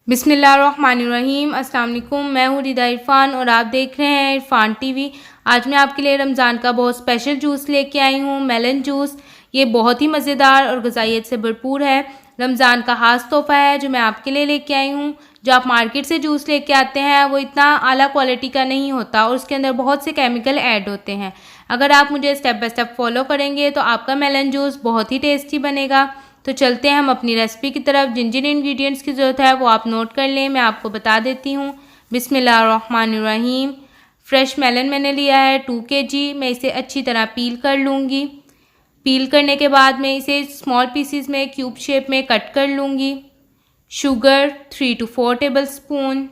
बिस्मिल्लाहिर्रहमानिर्रहीम। अस्सलाम वालेकुम। मैं हूँ रिदा इरफान और आप देख रहे हैं इरफान टीवी। आज मैं आपके लिए रमज़ान का बहुत स्पेशल जूस लेके आई हूँ, मेलन जूस। ये बहुत ही मज़ेदार और ग़िज़ाइयत से भरपूर है। रमज़ान का ख़ास तोहफ़ा है जो मैं आपके लिए लेके आई हूँ। जो आप मार्केट से जूस लेके आते हैं वो इतना आला क्वालिटी का नहीं होता और उसके अंदर बहुत से केमिकल ऐड होते हैं। अगर आप मुझे स्टेप बाय स्टेप फॉलो करेंगे तो आपका मेलन जूस बहुत ही टेस्टी बनेगा। तो चलते हैं हम अपनी रेसिपी की तरफ। जिन जिन इंग्रेडिएंट्स की ज़रूरत है वो आप नोट कर लें, मैं आपको बता देती हूँ। बिस्मिल्लाहिर्रहमानिर्रहीम। फ्रेश मेलन मैंने लिया है 2 kg। मैं इसे अच्छी तरह पील कर लूँगी। पील करने के बाद मैं इसे स्मॉल पीसीज में क्यूब शेप में कट कर लूँगी। Sugar 3 to 4 table spoon.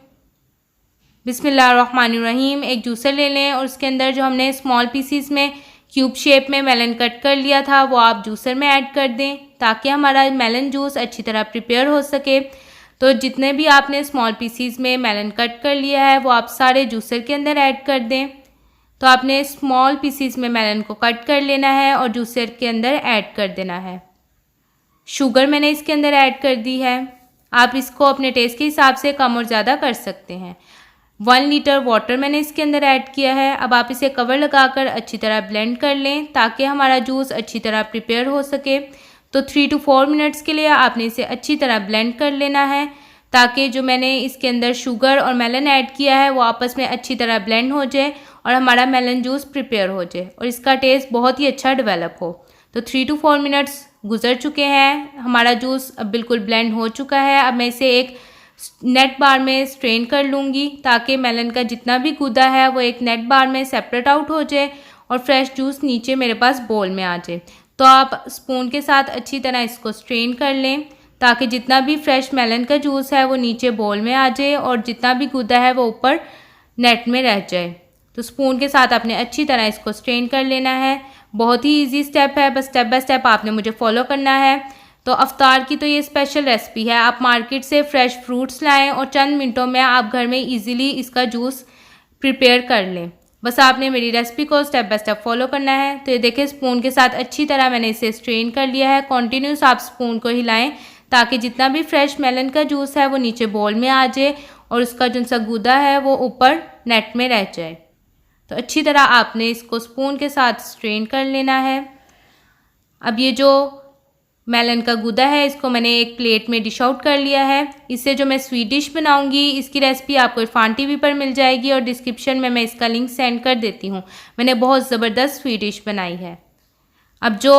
बिस्मिल्लाहिर्रहमानिर्रहीम। एक जूसर ले लें और उसके अंदर जो हमने स्मॉल पीसीज में क्यूब शेप में मेलन कट कर लिया था वो आप जूसर में ऐड कर दें ताकि हमारा मेलन जूस अच्छी तरह प्रिपेयर हो सके। तो जितने भी आपने स्मॉल पीसीज में मेलन कट कर लिया है वो आप सारे जूसर के अंदर ऐड कर दें। तो आपने स्मॉल पीसीज में मेलन को कट कर लेना है और जूसर के अंदर ऐड कर देना है। शुगर मैंने इसके अंदर ऐड कर दी है। आप इसको अपने टेस्ट के हिसाब से कम और ज़्यादा कर सकते हैं। 1 लीटर वाटर मैंने इसके अंदर ऐड किया है। अब आप इसे कवर लगाकर अच्छी तरह ब्लेंड कर लें ताकि हमारा जूस अच्छी तरह प्रिपेयर हो सके। तो 3 to 4 मिनट्स के लिए आपने इसे अच्छी तरह ब्लेंड कर लेना है ताकि जो मैंने इसके अंदर शुगर और मेलन ऐड किया है वो आपस में अच्छी तरह ब्लेंड हो जाए और हमारा मेलन जूस प्रिपेयर हो जाए और इसका टेस्ट बहुत ही अच्छा डेवलप हो। तो 3 to 4 मिनट्स गुजर चुके हैं। हमारा जूस अब बिल्कुल ब्लेंड हो चुका है। अब मैं इसे एक नेट बार में स्ट्रेन कर लूँगी ताकि मेलन का जितना भी गूदा है वो एक नेट बार में सेपरेट आउट हो जाए और फ्रेश जूस नीचे मेरे पास बोल में आ जाए। तो आप स्पून के साथ अच्छी तरह इसको स्ट्रेन कर लें ताकि जितना भी फ्रेश मेलन का जूस है वो नीचे बोल में आ जाए और जितना भी गूदा है वो ऊपर नेट में रह जाए। तो स्पून के साथ आपने अच्छी तरह इसको स्ट्रेन कर लेना है। बहुत ही ईजी स्टेप है, बस स्टेप बाय स्टेप आपने मुझे फॉलो करना है। तो अफ्तार की तो ये स्पेशल रेसिपी है। आप मार्केट से फ्रेश फ्रूट्स लाएं और चंद मिनटों में आप घर में इजीली इसका जूस प्रिपेयर कर लें। बस आपने मेरी रेसिपी को स्टेप बाय स्टेप फॉलो करना है। तो ये देखें स्पून के साथ अच्छी तरह मैंने इसे स्ट्रेन कर लिया है। कॉन्टीन्यूस आप स्पून को हिलाएं ताकि जितना भी फ्रेश मेलन का जूस है वो नीचे बोल में आ जाए और उसका जो सा गूदा है वो ऊपर नेट में रह जाए। तो अच्छी तरह आपने इसको स्पून के साथ स्ट्रेन कर लेना है। अब ये जो मेलन का गूदा है इसको मैंने एक प्लेट में डिश आउट कर लिया है। इससे जो मैं स्वीट डिश बनाऊंगी इसकी रेसिपी आपको इरफान टीवी पर मिल जाएगी और डिस्क्रिप्शन में मैं इसका लिंक सेंड कर देती हूँ। मैंने बहुत ज़बरदस्त स्वीट डिश बनाई है। अब जो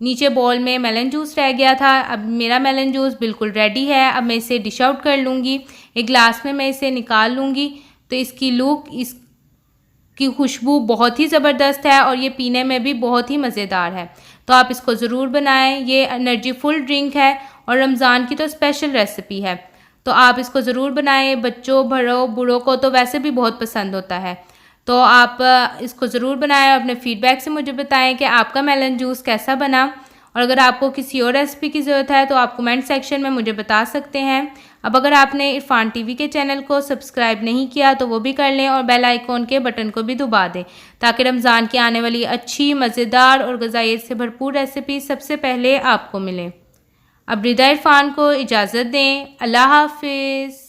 नीचे बॉल में मेलन जूस रह गया था, अब मेरा मेलन जूस बिल्कुल रेडी है। अब मैं इसे डिश आउट कर लूँगी। एक गिलास में मैं इसे निकाल लूँगी। तो इसकी लुक, इसकी खुशबू बहुत ही ज़बरदस्त है और ये पीने में भी बहुत ही मज़ेदार है। तो आप इसको ज़रूर बनाएं। ये एनर्जी फुल ड्रिंक है और रमज़ान की तो स्पेशल रेसिपी है। तो आप इसको ज़रूर बनाएं। बच्चों, बड़ों, बूढ़ों को तो वैसे भी बहुत पसंद होता है। तो आप इसको ज़रूर बनाएं और अपने फीडबैक से मुझे बताएं कि आपका मेलन जूस कैसा बना। और अगर आपको किसी और रेसिपी की ज़रूरत है तो आप कमेंट सेक्शन में मुझे बता सकते हैं। अब अगर आपने इरफान टीवी के चैनल को सब्सक्राइब नहीं किया तो वो भी कर लें और बेल आइकॉन के बटन को भी दबा दें ताकि रमज़ान की आने वाली अच्छी, मज़ेदार और ग़िज़ाइयत से भरपूर रेसिपी सबसे पहले आपको मिले। अब रिदा इरफान को इजाज़त दें। अल्लाह हाफिज़।